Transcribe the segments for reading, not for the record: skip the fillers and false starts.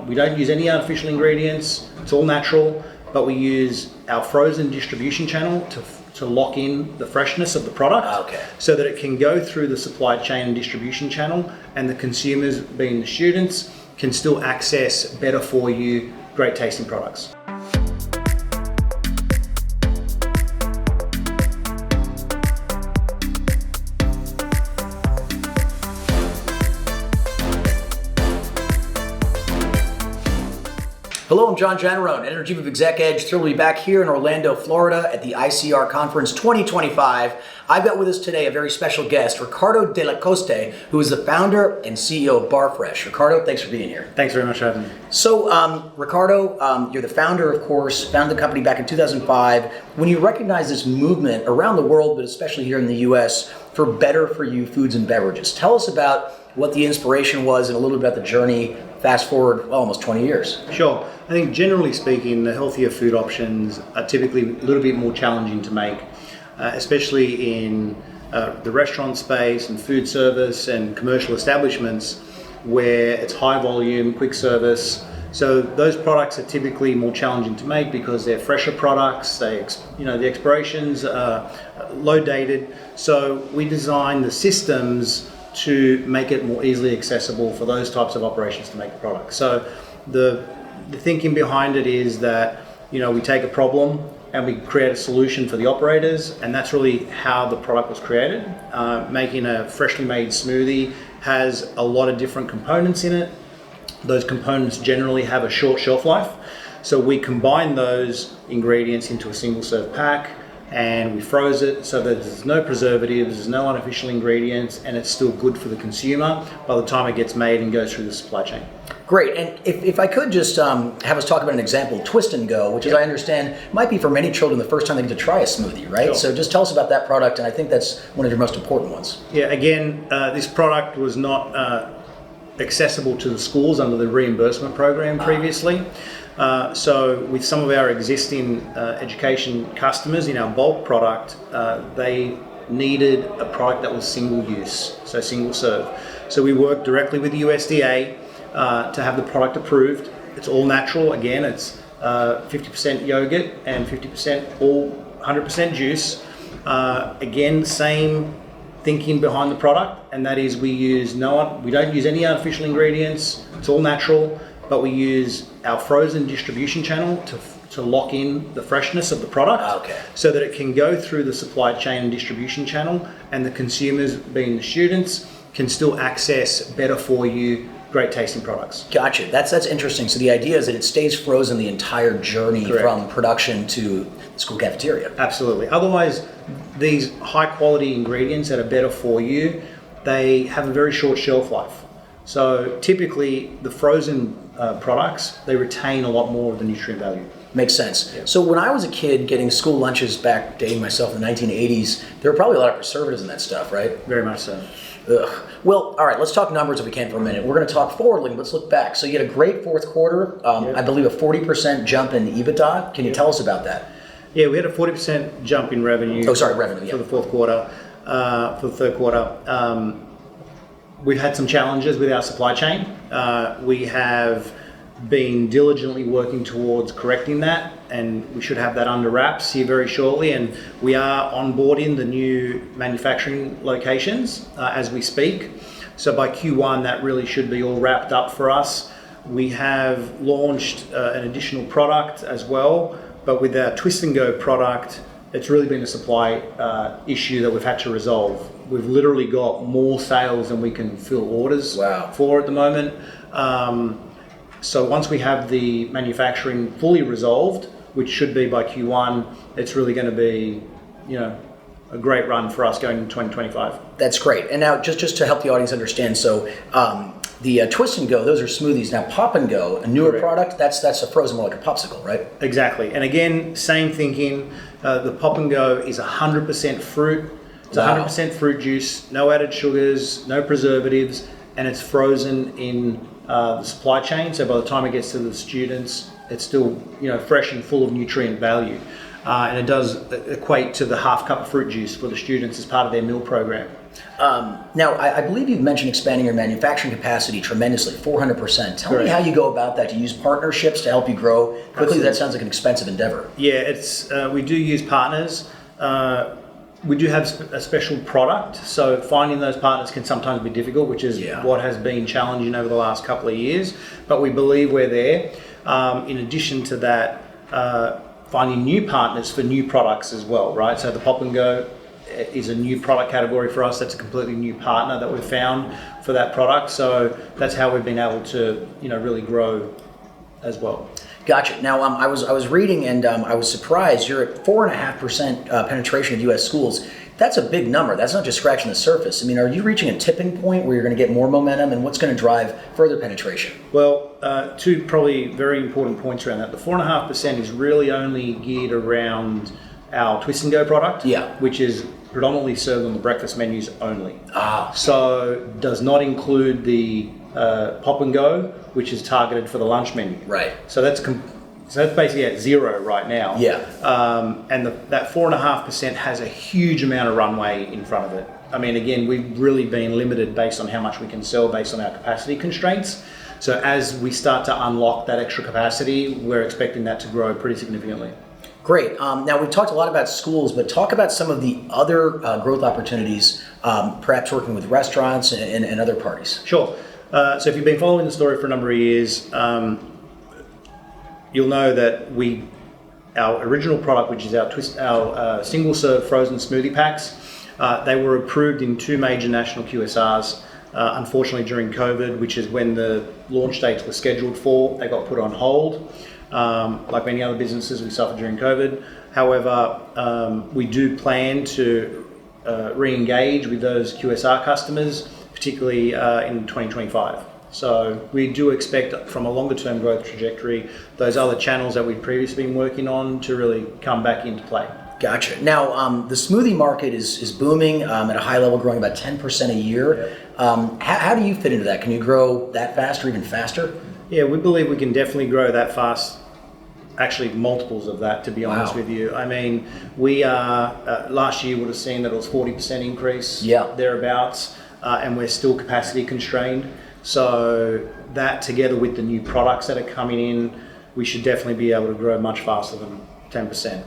We don't use any artificial ingredients. It's all natural, but we use our frozen distribution channel to lock in the freshness of the product, so that it can go through the supply chain and distribution channel, and the consumers, being the students, can still access better for you, great tasting products. Hello, I'm John Jannarone, Editor-in-Chief of Exec Edge. Thrilled to be back here in Orlando, Florida at the ICR Conference 2025. I've got with us today a very special guest, Riccardo Delle Coste, who is the founder and CEO of Barfresh. Riccardo, thanks for being here. Thanks very much for having me. So, Riccardo, you're the founder, of course, founded the company back in 2005. When you recognize this movement around the world, but especially here in the US, for better for you foods and beverages, tell us about what the inspiration was and a little bit about the journey. Fast forward almost 20 years. Sure. I think generally speaking, the healthier food options are typically a little bit more challenging to make, especially in the restaurant space and food service and commercial establishments where it's high volume, quick service. So those products are typically more challenging to make because they're fresher products. The expirations are low dated. So we design the systems to make it more easily accessible for those types of operations to make the product. So the thinking behind it is that, we take a problem and we create a solution for the operators, and that's really how the product was created. Making a freshly made smoothie has a lot of different components in it. Those components generally have a short shelf life. So we combine those ingredients into a single serve pack, and we froze it so that there's no preservatives, there's no artificial ingredients, and it's still good for the consumer by the time it gets made and goes through the supply chain. Great, and if I could just have us talk about an example, Twist and Go, which as I understand might be for many children the first time they get to try a smoothie, right? Sure. So just tell us about that product, and I think that's one of your most important ones. Yeah, again, this product was not accessible to the schools under the reimbursement program previously. So with some of our existing education customers in our bulk product, they needed a product that was single use, so single serve. So we worked directly with the USDA to have the product approved. It's all natural. Again, it's 50% yogurt and 50% all 100% juice. Again, same thinking behind the product, and that is we don't use any artificial ingredients. It's all natural, but we use our frozen distribution channel to lock in the freshness of the product, so that it can go through the supply chain and distribution channel, and the consumers, being the students, can still access better for you, great tasting products. Gotcha. That's interesting. So the idea is that it stays frozen the entire journey. Correct. From production to the school cafeteria. Absolutely. Otherwise, these high quality ingredients that are better for you, they have a very short shelf life. So typically the frozen products, they retain a lot more of the nutrient value. Makes sense. Yeah. So when I was a kid getting school lunches back, dating myself in the 1980s, there were probably a lot of preservatives in that stuff, right? Very much so. Ugh. Well, all right, let's talk numbers if we can for a minute. We're going to talk forward, let's look back. So you had a great fourth quarter, I believe a 40% jump in EBITDA. Can you tell us about that? Yeah, we had a 40% jump in revenue. Revenue, for the fourth quarter. For the third quarter, we've had some challenges with our supply chain. We have been diligently working towards correcting that, and we should have that under wraps here very shortly. And we are onboarding the new manufacturing locations as we speak. So by Q1, that really should be all wrapped up for us. We have launched an additional product as well, but with our Twist and Go product, it's really been a supply issue that we've had to resolve. We've literally got more sales than we can fill orders for at the moment. So once we have the manufacturing fully resolved, which should be by Q1, it's really going to be, a great run for us going into 2025. That's great. And now just to help the audience understand, so the Twist and Go, those are smoothies. Now Pop and Go, a newer product, that's a frozen, more like a popsicle, right? Exactly. And again, same thinking. The Pop and Go is 100% fruit. It's 100% fruit juice, no added sugars, no preservatives, and it's frozen in the supply chain. So by the time it gets to the students, it's still fresh and full of nutrient value. and it does equate to the half cup of fruit juice for the students as part of their meal program. Now, I believe you've mentioned expanding your manufacturing capacity tremendously, 400%. Tell me how you go about that. Do you use partnerships to help you grow quickly? Absolutely. That sounds like an expensive endeavor. Yeah, we do use partners. We do have a special product, so finding those partners can sometimes be difficult, which is what has been challenging over the last couple of years, but we believe we're there. In addition to that, finding new partners for new products as well, right? So the Pop and Go is a new product category for us. That's a completely new partner that we've found for that product. So that's how we've been able to, really grow as well. Gotcha. Now, I was reading and I was surprised. You're at 4.5% penetration of U.S. schools. That's a big number. That's not just scratching the surface. I mean, are you reaching a tipping point where you're going to get more momentum, and what's going to drive further penetration? Well, two probably very important points around that. The 4.5% is really only geared around our Twist and Go product, which is predominantly served on the breakfast menus only. So does not include the Pop and Go, which is targeted for the lunch menu. Right. So that's basically at zero right now. And that 4.5% has a huge amount of runway in front of it. I mean, again, we've really been limited based on how much we can sell based on our capacity constraints. So as we start to unlock that extra capacity, we're expecting that to grow pretty significantly. Great. Now, we've talked a lot about schools, but talk about some of the other growth opportunities, perhaps working with restaurants and other parties. Sure. So if you've been following the story for a number of years, you'll know that our original product, which is our single serve frozen smoothie packs, they were approved in 2 major national QSRs. Unfortunately, during COVID, which is when the launch dates were scheduled for, they got put on hold. Like many other businesses, we suffered during COVID. However, we do plan to re-engage with those QSR customers, particularly in 2025. So we do expect, from a longer-term growth trajectory, those other channels that we've previously been working on to really come back into play. Gotcha. Now, the smoothie market is booming at a high level, growing about 10% a year. How do you fit into that? Can you grow that fast or even faster? Yeah, we believe we can definitely grow that fast. Actually, multiples of that, to be honest with you. I mean, we last year would have seen that it was 40% increase, thereabouts, and we're still capacity constrained. So that, together with the new products that are coming in, we should definitely be able to grow much faster than 10%.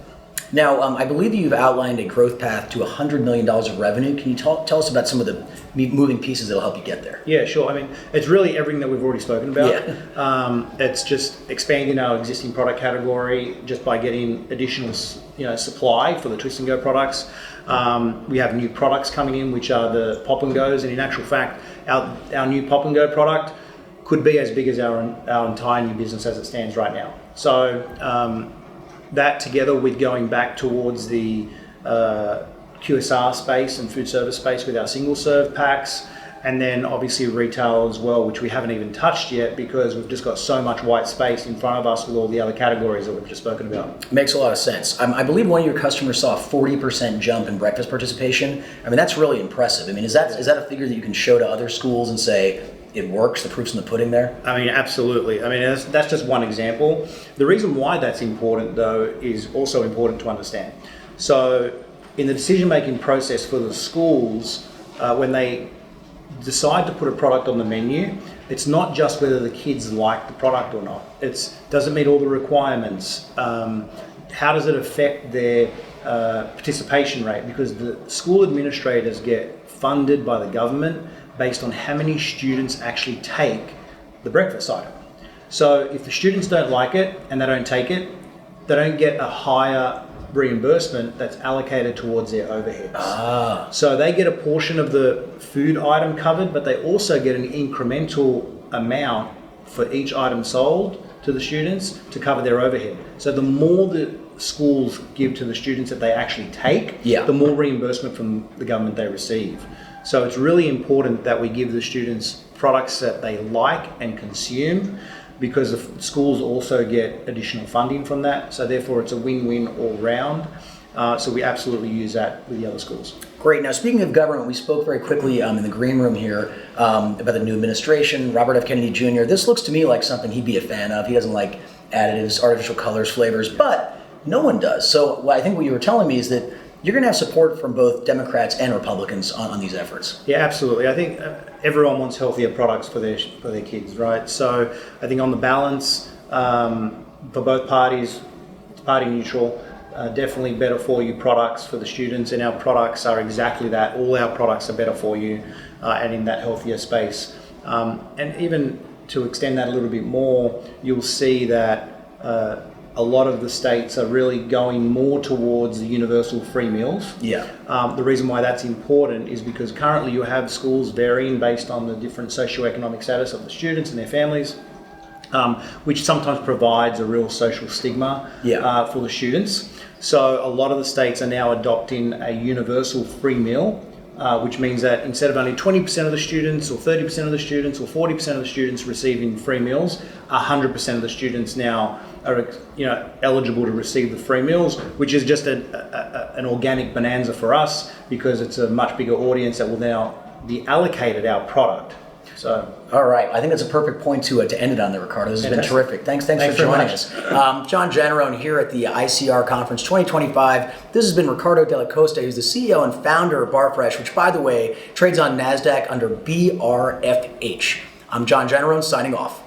Now, I believe you've outlined a growth path to $100 million of revenue. Can you tell us about some of the moving pieces that will help you get there? Yeah, sure. I mean, it's really everything that we've already spoken about. It's just expanding our existing product category just by getting additional, supply for the Twist and Go products. We have new products coming in, which are the Pop and Goes, and in actual fact, our new Pop and Go product could be as big as our entire new business as it stands right now. So that, together with going back towards the QSR space and food service space with our single serve packs, and then obviously retail as well, which we haven't even touched yet because we've just got so much white space in front of us with all the other categories that we've just spoken about. Makes a lot of sense. I believe one of your customers saw a 40% jump in breakfast participation. I mean, that's really impressive. I mean, is that a figure that you can show to other schools and say, it works, the proof's in the pudding there? I mean, absolutely. I mean, that's just one example. The reason why that's important, though, is also important to understand. So in the decision-making process for the schools, when they decide to put a product on the menu, it's not just whether the kids like the product or not. Does it meet all the requirements? How does it affect their participation rate? Because the school administrators get funded by the government based on how many students actually take the breakfast item. So if the students don't like it and they don't take it, they don't get a higher reimbursement that's allocated towards their overheads. So they get a portion of the food item covered, but they also get an incremental amount for each item sold to the students to cover their overhead. So the more the schools give to the students that they actually take, the more reimbursement from the government they receive. So it's really important that we give the students products that they like and consume, because the schools also get additional funding from that. So therefore it's a win-win all round. So we absolutely use that with the other schools. Great. Now, speaking of government, we spoke very quickly in the green room here about the new administration, Robert F. Kennedy Jr. This looks to me like something he'd be a fan of. He doesn't like additives, artificial colors, flavors, but No one does. So I think what you were telling me is that you're going to have support from both Democrats and Republicans on these efforts. Yeah, absolutely. I think everyone wants healthier products for their kids, right? So I think on the balance, for both parties, it's party neutral. Definitely better for you products for the students, and our products are exactly that. All our products are better for you and in that healthier space. And even to extend that a little bit more, you'll see that a lot of the states are really going more towards the universal free meals. Yeah. The reason why that's important is because currently you have schools varying based on the different socioeconomic status of the students and their families, which sometimes provides a real social stigma for the students. So a lot of the states are now adopting a universal free meal, which means that instead of only 20% of the students or 30% of the students or 40% of the students receiving free meals, 100% of the students now are eligible to receive the free meals, which is just an organic bonanza for us because it's a much bigger audience that will now be allocated our product. So, all right, I think that's a perfect point to end it on there, Riccardo. This has been terrific. Thanks for joining us. John Jannarone here at the ICR Conference 2025. This has been Riccardo Delle Coste, who's the CEO and founder of Barfresh, which, by the way, trades on Nasdaq under BRFH. I'm John Jannarone, signing off.